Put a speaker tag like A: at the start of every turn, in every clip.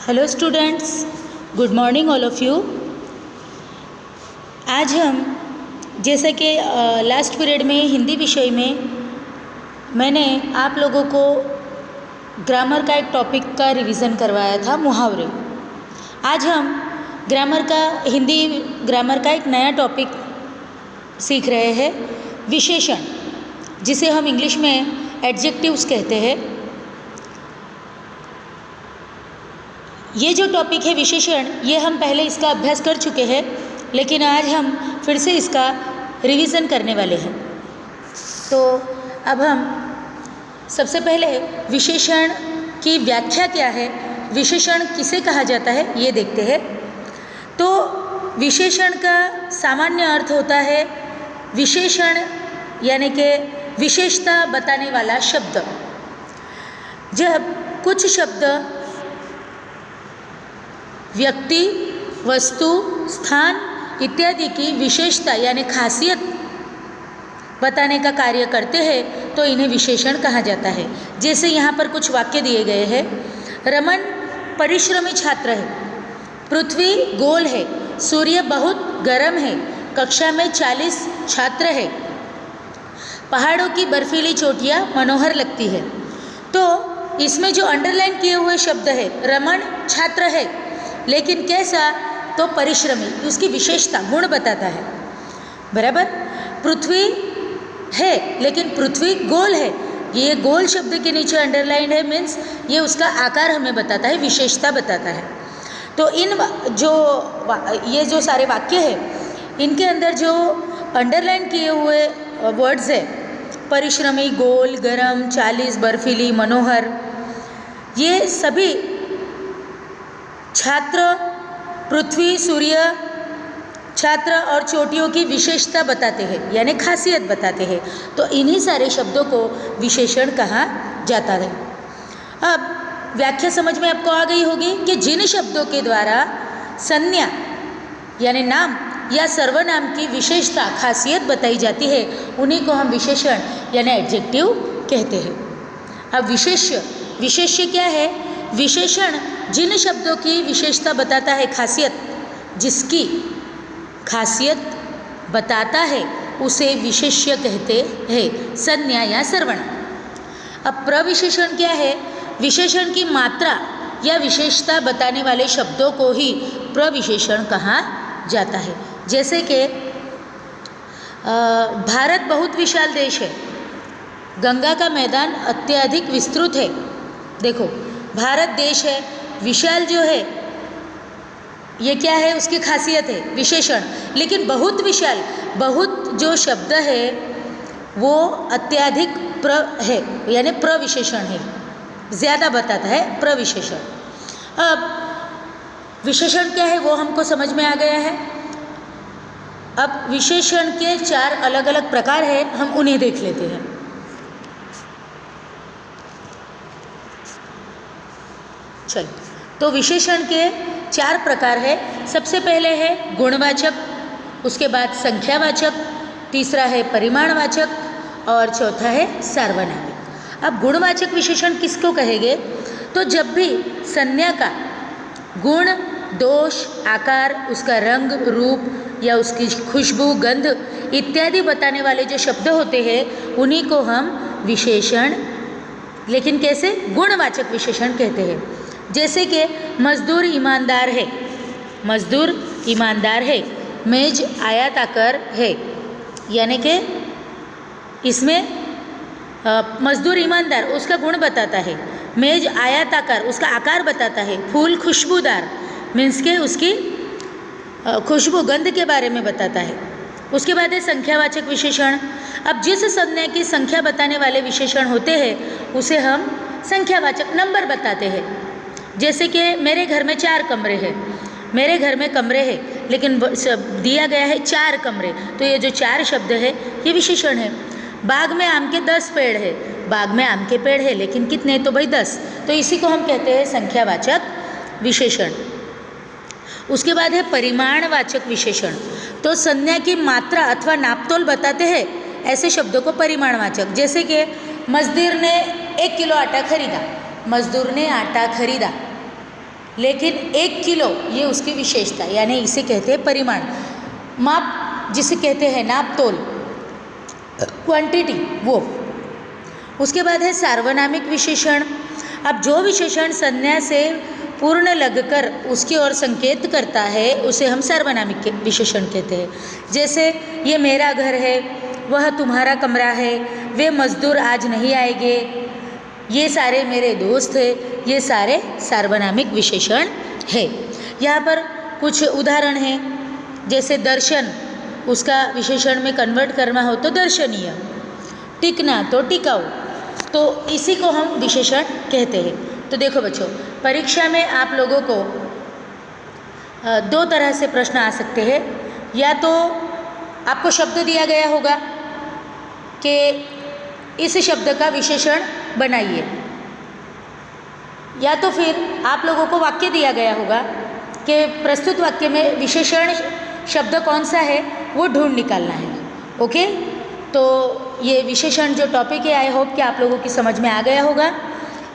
A: Hello students, good morning all of you. आज हम जैसे कि लास्ट पीरियड में हिंदी विषय में मैंने आप लोगों को ग्रामर का एक टॉपिक का रिवीजन करवाया था, मुहावरे। आज हम हिंदी ग्रामर का एक नया टॉपिक सीख रहे हैं, विशेषण, जिसे हम इंग्लिश में एडजेक्टिव्स कहते हैं। ये जो टॉपिक है विशेषण, ये हम पहले इसका अभ्यास कर चुके हैं, लेकिन आज हम फिर से इसका रिवीजन करने वाले हैं। तो अब हम सबसे पहले विशेषण की व्याख्या क्या है, विशेषण किसे कहा जाता है, ये देखते हैं। तो विशेषण का सामान्य अर्थ होता है विशेषण, यानी कि विशेषता बताने वाला शब्द। जब कुछ शब्द व्यक्ति, वस्तु, स्थान इत्यादि की विशेषता यानी खासियत बताने का कार्य करते हैं तो इन्हें विशेषण कहा जाता है। जैसे यहाँ पर कुछ वाक्य दिए गए हैं। रमन परिश्रमी छात्र है, पृथ्वी गोल है, सूर्य बहुत गर्म है, कक्षा में 40 छात्र है, पहाड़ों की बर्फीली चोटियाँ मनोहर लगती है। तो इसमें जो अंडरलाइन किए हुए शब्द है, रमन छात्र है, लेकिन कैसा, तो परिश्रमी, उसकी विशेषता, गुण बताता है। बराबर। पृथ्वी है, लेकिन पृथ्वी गोल है, ये गोल शब्द के नीचे अंडरलाइन है, मीन्स ये उसका आकार हमें बताता है, विशेषता बताता है। तो ये जो सारे वाक्य है, इनके अंदर जो अंडरलाइन किए हुए वर्ड्स है, परिश्रमी, गोल, गरम, 40, बर्फीली, मनोहर, ये सभी छात्र, पृथ्वी, सूर्य, छात्र और चोटियों की विशेषता बताते हैं, यानी खासियत बताते हैं। तो इन्हीं सारे शब्दों को विशेषण कहा जाता है। अब व्याख्या समझ में आपको आ गई होगी कि जिन शब्दों के द्वारा संज्ञा यानी नाम या सर्वनाम की विशेषता, खासियत बताई जाती है, उन्हीं को हम विशेषण यानी एडजेक्टिव कहते हैं। अब विशेष्य क्या है? विशेषण जिन शब्दों की विशेषता बताता है, खासियत, जिसकी खासियत बताता है, उसे विशेष्य कहते हैं, संज्ञा या सर्वनाम। अब प्रविशेषण क्या है? विशेषण की मात्रा या विशेषता बताने वाले शब्दों को ही प्रविशेषण कहा जाता है। जैसे कि भारत बहुत विशाल देश है, गंगा का मैदान अत्यधिक विस्तृत है। देखो, भारत देश है, विशाल जो है ये क्या है, उसकी खासियत है, विशेषण। लेकिन बहुत विशाल, बहुत जो शब्द है वो अत्यधिक प्र है, यानी प्रविशेषण है, ज़्यादा बताता है, प्रविशेषण। अब विशेषण क्या है वो हमको समझ में आ गया है। अब विशेषण के 4 अलग अलग प्रकार हैं, हम उन्हें देख लेते हैं। चल, तो विशेषण के 4 प्रकार है। सबसे पहले है गुणवाचक, उसके बाद संख्यावाचक, तीसरा है परिमाणवाचक और चौथा है सार्वनामिक। अब गुणवाचक विशेषण किसको कहेंगे? तो जब भी संज्ञा का गुण, दोष, आकार, उसका रंग, रूप या उसकी खुशबू, गंध इत्यादि बताने वाले जो शब्द होते हैं, उन्हीं को हम विशेषण, लेकिन कैसे, गुणवाचक विशेषण कहते हैं। जैसे कि मजदूर ईमानदार है, मजदूर ईमानदार है, मेज आयताकार है, यानी कि इसमें मजदूर ईमानदार उसका गुण बताता है, मेज आयताकार उसका आकार बताता है, फूल खुशबूदार मीन्स के उसकी खुशबू, गंध के बारे में बताता है। उसके बाद है संख्यावाचक विशेषण। अब जिस संज्ञा की संख्या बताने वाले विशेषण होते हैं उसे हम संख्यावाचक, नंबर बताते हैं। जैसे कि मेरे घर में 4 कमरे हैं, मेरे घर में कमरे हैं, लेकिन दिया गया है 4 कमरे, तो ये जो 4 शब्द है ये विशेषण है। बाग में आम के 10 पेड़ है, बाग में आम के पेड़ है, लेकिन कितने, तो भाई 10, तो इसी को हम कहते हैं संख्यावाचक विशेषण। उसके बाद है परिमाणवाचक विशेषण। तो संज्ञा की मात्रा अथवा नापतोल बताते हैं, ऐसे शब्दों को परिमाणवाचक। जैसे कि मजदूर ने 1 किलो आटा खरीदा, मजदूर ने आटा खरीदा, लेकिन 1 किलो ये उसकी विशेषता, यानी इसे कहते हैं परिमाण, माप जिसे कहते हैं नाप तोल, क्वांटिटी वो। उसके बाद है सार्वनामिक विशेषण। अब जो विशेषण संज्ञा से पूर्ण लगकर उसकी ओर संकेत करता है उसे हम सार्वनामिक विशेषण कहते हैं। जैसे ये मेरा घर है, वह तुम्हारा कमरा है, वे मजदूर आज नहीं आएंगे, ये सारे मेरे दोस्त हैं, ये सारे सार्वनामिक विशेषण है। यहाँ पर कुछ उदाहरण हैं, जैसे दर्शन, उसका विशेषण में कन्वर्ट करना हो तो दर्शनीय, टिकना तो टिकाऊ, तो इसी को हम विशेषण कहते हैं। तो देखो बच्चों, परीक्षा में आप लोगों को 2 तरह से प्रश्न आ सकते हैं। या तो आपको शब्द दिया गया होगा कि इस शब्द का विशेषण बनाइए, या तो फिर आप लोगों को वाक्य दिया गया होगा कि प्रस्तुत वाक्य में विशेषण शब्द कौन सा है वो ढूंढ निकालना है। ओके, तो ये विशेषण जो टॉपिक है, आई होप कि आप लोगों की समझ में आ गया होगा।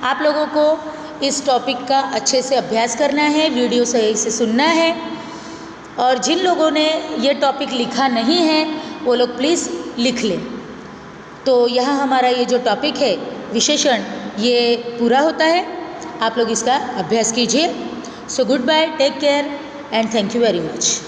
A: आप लोगों को इस टॉपिक का अच्छे से अभ्यास करना है, वीडियो सही से सुनना है, और जिन लोगों ने ये टॉपिक लिखा नहीं है वो लोग प्लीज़ लिख लें। तो यहाँ हमारा ये जो टॉपिक है विशेषण, ये पूरा होता है। आप लोग इसका अभ्यास कीजिए। So goodbye, take care and thank you very much.